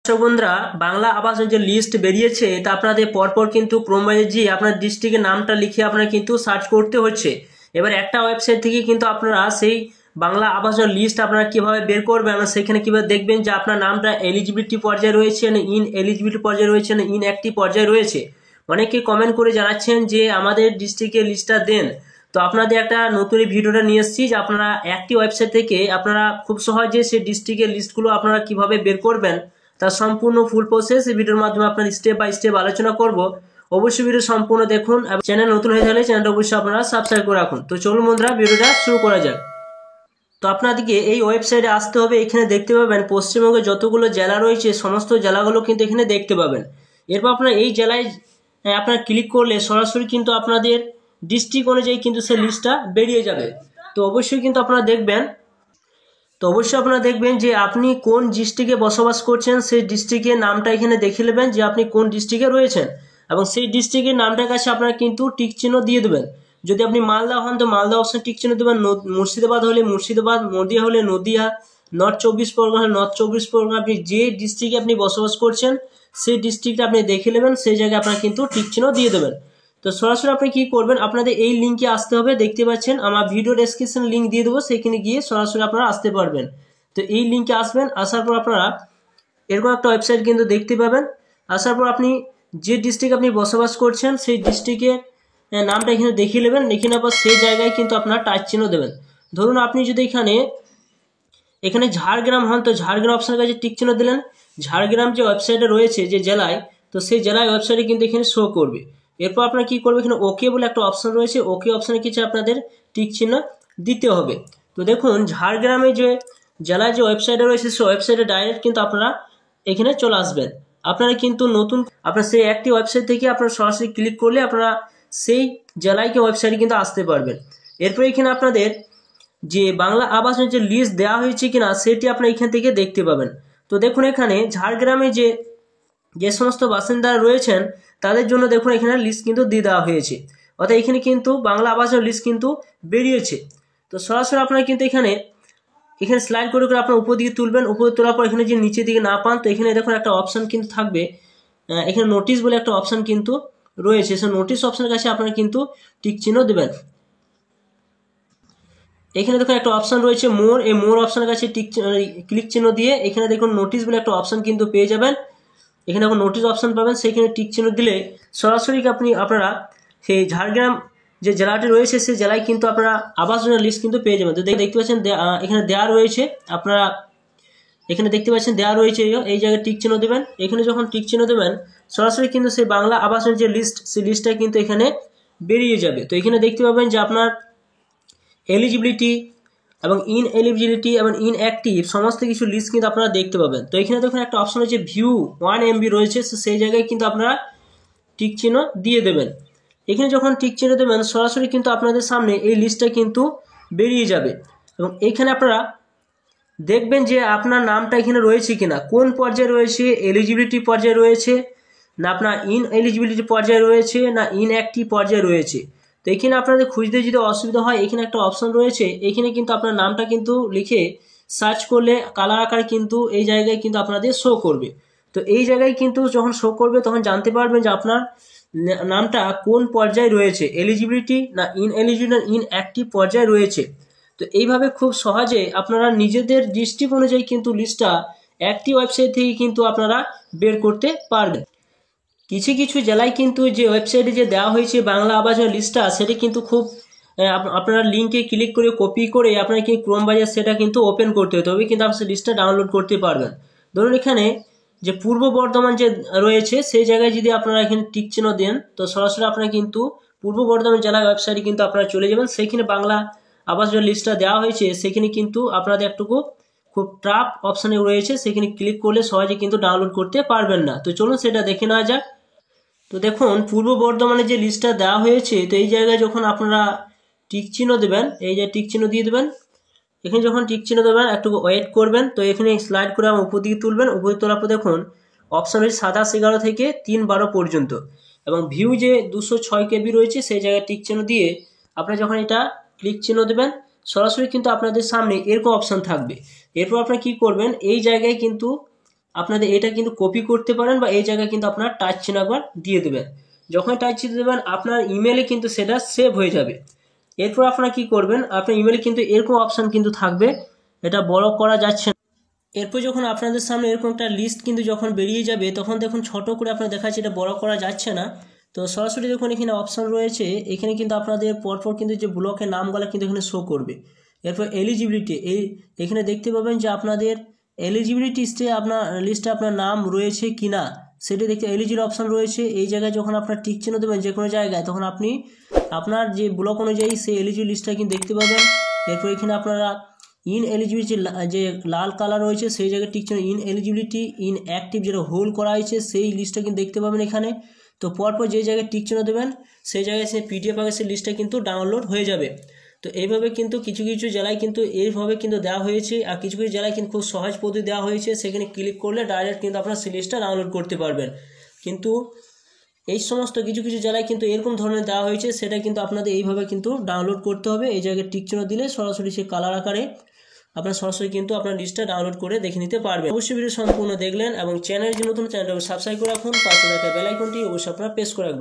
দর্শক বন্ধুরা, বাংলা আবাস যে লিস্ট বেরিয়েছে তা আপনাদের পরপর কিন্তু ক্রোম ব্রাউজারে গিয়ে আপনার ডিস্ট্রিক্টের নামটা লিখে আপনার কিন্তু সার্চ করতে হচ্ছে। এবার একটা ওয়েবসাইট থেকে কিন্তু আপনারা সেই বাংলা আবাস লিস্ট আপনারা কিভাবে বের করবেন, সেখানে কিভাবে দেখবেন যে আপনার নামটা এলিজিবিলিটি পর্যায়ে রয়েছে না ইন এলিজিবিলিটি পর্যায়ে রয়েছে না ইন অ্যাক্টিভ পর্যায়ে রয়েছে। অনেকে কমেন্ট করে জানাচ্ছেন যে আমাদের ডিস্ট্রিক্টের লিস্টটা দেন। তো আপনাদের একটা নতুন ভিডিওটা নিয়ে এসেছি যে আপনারা একটি ওয়েবসাইট থেকে আপনারা খুব সহজে সেই ডিস্ট্রিক্টের লিস্টগুলো আপনারা কিভাবে বের করবেন তার সম্পূর্ণ ফুল প্রসেস এই ভিডিওর মাধ্যমে আপনার স্টেপ বাই স্টেপ আলোচনা করব। অবশ্যই ভিডিও সম্পূর্ণ দেখুন এবং চ্যানেল নতুন হয়ে থাকলে চ্যানেলটা অবশ্যই আপনারা সাবস্ক্রাইব করে রাখুন। তো চলুন বন্ধুরা, ভিডিওটা শুরু করা যাক। তো আপনাদেরকে এই ওয়েবসাইটে আসতে হবে। এখানে দেখতে পাবেন পশ্চিমবঙ্গে যতগুলো জেলা রয়েছে সমস্ত জেলাগুলো কিন্তু এখানে দেখতে পাবেন। এরপর আপনারা এই জেলায় আপনারা ক্লিক করলে সরাসরি কিন্তু আপনাদের ডিস্ট্রিক্ট অনুযায়ী কিন্তু সেই লিস্টটা বেরিয়ে যাবে। তো অবশ্যই কিন্তু আপনারা দেখবেন যে আপনি কোন ডিস্ট্রিক্টে বসবাস করছেন, সেই ডিস্ট্রিক্টের নামটা এখানে দেখে নেবেন যে আপনি কোন ডিস্ট্রিক্টে রয়েছেন এবং সেই ডিস্ট্রিক্টের নামটার কাছে আপনারা কিন্তু টিক চিহ্ন দিয়ে দেবেন। যদি আপনি মালদা হন তো মালদা অপশন টিক চিহ্ন দেবেন, মুর্শিদাবাদ হলে মুর্শিদাবাদ, নদিয়া হলে নদিয়া, নর্থ চব্বিশ পরগনা হলে নর্থ চব্বিশ পরগনা, আপনি যে ডিস্ট্রিক্টে আপনি বসবাস করছেন সেই ডিস্ট্রিক্টটা আপনি দেখে নেবেন, সেই জায়গায় আপনারা কিন্তু টিক চিহ্ন দিয়ে দেবেন। তো সরাসরি আপনি কি করবেন, আপনাদের এই লিঙ্কে আসতে হবে। দেখতে পাচ্ছেন আমার ভিডিও ডেসক্রিপশন লিঙ্ক দিয়ে দেবো, সেখানে গিয়ে সরাসরি আপনারা আসতে পারবেন। তো এই লিঙ্কে আসবেন, আসার পর আপনারা এরকম একটা ওয়েবসাইট কিন্তু দেখতে পাবেন। আসার পর আপনি যে ডিস্ট্রিক্টে আপনি বসবাস করছেন সেই ডিস্ট্রিক্টের নামটা এখানে দেখিয়ে নেবেন। লিখে নেওয়ার পর সেই জায়গায় কিন্তু আপনারা টাচ চিহ্ন দেবেন। ধরুন আপনি যদি এখানে ঝাড়গ্রাম হন তো ঝাড়গ্রাম অপশনের কাছে টিক চিহ্ন দিলেন। ঝাড়গ্রাম যে ওয়েবসাইটে রয়েছে যে জেলায়, তো সেই জেলায় ওয়েবসাইটে কিন্তু এখানে শো করবে। এরপর আপনারা কি করবে, এখানে ওকে বলে একটা অপশন রয়েছে, ওকে অপশনে কিছু আপনাদের টিক চিহ্ন দিতে হবে। তো দেখুন ঝাড়গ্রামে যে জেলায় যে ওয়েবসাইটে রয়েছে সেই ওয়েবসাইটে ডাইরেক্ট কিন্তু আপনারা এখানে চলে আসবেন। আপনারা কিন্তু আপনার সেই একটি ওয়েবসাইট থেকে আপনারা সরাসরি ক্লিক করলে আপনারা সেই জেলায় কি ওয়েবসাইটে কিন্তু আসতে পারবেন। এরপর এখানে আপনাদের যে বাংলা আবাসের যে লিস্ট দেওয়া হয়েছে কিনা সেটি আপনারা এখান থেকে দেখতে পাবেন। তো দেখুন এখানে ঝাড়গ্রামে যে সমস্ত বাসিন্দারা রয়েছেন তাদের জন্য দেখুন এখানে লিস্ট কিন্তু দিয়ে দেওয়া হয়েছে, অর্থাৎ এখানে কিন্তু বাংলা আবাসের লিস্ট কিন্তু বেরিয়েছে। তো সরাসরি আপনারা কিন্তু এখানে স্লাইড করে করে আপনার উপর দিকে তুলবেন। উপরে তোলার পর এখানে যে নিচের দিকে না পান তো এখানে দেখুন একটা অপশান কিন্তু থাকবে, এখানে নোটিশ বলে একটা অপশান কিন্তু রয়েছে। সেই নোটিশ অপশানের কাছে আপনারা কিন্তু টিক চিহ্ন দেবেন। এখানে দেখুন একটা অপশান রয়েছে মোর, এই মোর অপশানের কাছে ক্লিক চিহ্ন দিয়ে এখানে দেখুন নোটিশ বলে একটা অপশান কিন্তু পেয়ে যাবেন। এখানে দেখুন নোটিশ অপশান পাবেন, সেইখানে টিক চিহ্ন দিলে সরাসরি আপনারা সেই ঝাড়গ্রাম যে জেলাটি রয়েছে সেই জেলায় কিন্তু আপনারা আবাস যোজনার লিস্ট কিন্তু পেয়ে যাবেন। তো দেখতে পাচ্ছেন এখানে দেওয়া রয়েছে, আপনারা এখানে দেখতে পাচ্ছেন দেওয়া রয়েছে, এই জায়গায় টিক চিহ্ন দেবেন। এখানে যখন টিক চিহ্ন দেবেন সরাসরি কিন্তু সেই বাংলা আবাসের যে লিস্ট সেই লিস্টটা কিন্তু এখানে বেরিয়ে যাবে। তো এখানে দেখতে পাবেন যে আপনার এলিজিবিলিটি এবং ইন এলিজিবিলিটি এবং ইন অ্যাক্টিভ সমস্ত কিছু লিস্ট কিন্তু আপনারা দেখতে পাবেন। তো এখানে দেখুন একটা অপশন হচ্ছে ভিউ 1 MB রয়েছে, সেই জায়গায় কিন্তু আপনারা টিক চিহ্ন দিয়ে দেবেন। এখানে যখন টিক চিহ্ন দেবেন সরাসরি কিন্তু আপনাদের সামনে এই লিস্টটা কিন্তু বেরিয়ে যাবে এবং এখানে আপনারা দেখবেন যে আপনার নামটা এখানে রয়েছে কিনা, কোন পর্যায়ে রয়েছে, এলিজিবিলিটি পর্যায়ে রয়েছে না আপনার ইন এলিজিবিলিটি পর্যায়ে রয়েছে না ইন অ্যাক্টিভ পর্যায়ে রয়েছে। তো এখানে আপনাদের খুঁজতে যদি অসুবিধা হয় এখানে একটা অপশন রয়েছে, এখানে কিন্তু আপনার নামটা কিন্তু লিখে সার্চ করলে কালার আকারে কিন্তু এই জায়গায় কিন্তু আপনাদের শো করবে। তো এই জায়গায় কিন্তু যখন শো করবে তখন জানতে পারবেন যে আপনার নামটা কোন পর্যায়ে রয়েছে, এলিজিবিলিটি না ইন এলিজিবিলিটি না ইন অ্যাক্টিভ পর্যায়ে রয়েছে। তো এইভাবে খুব সহজে আপনারা নিজেদের ডিস্ট্রিক্ট অনুযায়ী কিন্তু লিস্টটা একটি ওয়েবসাইট থেকে কিন্তু আপনারা বের করতে পারবেন। কিছু কিছু জেলায় কিন্তু যে ওয়েবসাইটে যে দেওয়া হয়েছে বাংলা আবাসের লিস্টটা সেটা কিন্তু খুব আপনারা লিঙ্কে ক্লিক করে কপি করে আপনারা কি ক্রোম ব্রাউজার সেটা কিন্তু ওপেন করতে হতে হবে, কিন্তু আপনি লিস্টটা ডাউনলোড করতে পারবেন। ধরুন এখানে যে পূর্ব বর্ধমান যে রয়েছে সেই জায়গায় যদি আপনারা এখানে টিক চিহ্ন দেন তো সরাসরি আপনারা কিন্তু পূর্ব বর্ধমান জেলার ওয়েবসাইটে কিন্তু আপনারা চলে যাবেন। সেইখানে বাংলা আবাস যে লিস্টটা দেওয়া হয়েছে সেখানে কিন্তু আপনাদের একটুকু খুব টাফ অপশানে রয়েছে, সেখানে ক্লিক করলে সহজে কিন্তু ডাউনলোড করতে পারবেন না। তো চলুন সেটা দেখে নেওয়া যাক। তো দেখুন পূর্ব বর্ধমানে যে লিস্টটা দেওয়া হয়েছে তো এই জায়গায় যখন আপনারা টিক চিহ্ন দেবেন, এই যে টিক চিহ্ন দিয়ে দেবেন, এখানে যখন টিক চিহ্ন দেবেন একটু ওয়েট করবেন। তো এখানে স্লাইড করে উপর দিকে তুলবেন, উপরে তোলার পর দেখুন অপশান হচ্ছে 2711 থেকে 312 পর্যন্ত এবং ভিউ যে 206 KB রয়েছে সেই জায়গায় টিক চিহ্ন দিয়ে আপনারা যখন এটা ক্লিক চিহ্ন দেবেন সরাসরি কিন্তু আপনাদের সামনে এরকম অপশান থাকবে। এরপর আপনারা কি করবেন, এই জায়গায় কিন্তু আপনাদের এটা কিন্তু কপি করতে পারেন বা এই জায়গায় কিন্তু আপনার টাচ চিহ্ন একবার দিয়ে দেবেন। যখন টাচ চিহ্ন দেবেন আপনার ইমেলে কিন্তু সেটা সেভ হয়ে যাবে। এরপর আপনারা কি করবেন, আপনার ইমেলে কিন্তু এরকম অপশান কিন্তু থাকবে, এটা বড় করা যাচ্ছে না। এরপর যখন আপনাদের সামনে এরকম একটা লিস্ট কিন্তু যখন বেরিয়ে যাবে তখন দেখুন ছোট করে আপনার দেখাচ্ছে এটা বড় করা যাচ্ছে না। তো সরাসরি দেখুন এখানে অপশান রয়েছে, এখানে কিন্তু আপনাদের পরপর কিন্তু যে ব্লকের নামগুলো কিন্তু এখানে শো করবে। এরপর এলিজিবিলিটি, এখানে দেখতে পাবেন যে আপনাদের এলিজিবিলিটি লিস্টে আপনার নাম রয়েছে কি না সেটা দেখতে এলিজিবল অপশান রয়েছে। এই জায়গায় যখন আপনার টিক চিহ্ন দেবেন যে কোনো জায়গায় তখন আপনি আপনার যে ব্লক অনুযায়ী সেই এলিজিবল লিস্টটা কিন্তু দেখতে পাবেন। এরপর এখানে আপনারা ইন এলিজিবিলিটি যে লাল কালার রয়েছে সেই জায়গায় টিক চিহ্ন, ইন এলিজিবিলিটি ইন অ্যাক্টিভ যেটা হোল্ড করা হয়েছে সেই লিস্টটা কিন্তু দেখতে পাবেন এখানে। তো পরপর যে জায়গায় টিক চিহ্ন দেবেন সেই জায়গায় সেই পিডিএফ আগে সেই লিস্টটা কিন্তু ডাউনলোড হয়ে যাবে। তো এইভাবে কিন্তু কিছু কিছু জেলায় কিন্তু এইভাবে কিন্তু দেওয়া হয়েছে, আর কিছু কিছু জেলায় কিন্তু খুব সহজ পদ্ধতি দেওয়া হয়েছে, সেখানে ক্লিক করলে ডাইরেক্ট কিন্তু আপনার সেই লিস্টটা ডাউনলোড করতে পারবেন। কিন্তু এই সমস্ত কিছু কিছু জেলায় কিন্তু এরকম ধরনের দেওয়া হয়েছে, সেটা কিন্তু আপনাদের এইভাবে কিন্তু ডাউনলোড করতে হবে। এই জায়গায় টিক চিহ্ন দিলে সরাসরি সেই কালার আকারে আপনার সরাসরি কিন্তু আপনার লিস্টটা ডাউনলোড করে দেখে নিতে পারবেন। অবশ্যই ভিডিও সম্পূর্ণ দেখলেন এবং চ্যানেলের জন্য নতুন চ্যানেলটাকে সাবস্ক্রাইব করে রাখুন, পাশে থাকা বেল আইকনটি অবশ্যই আপনারা প্রেস করে রাখবেন।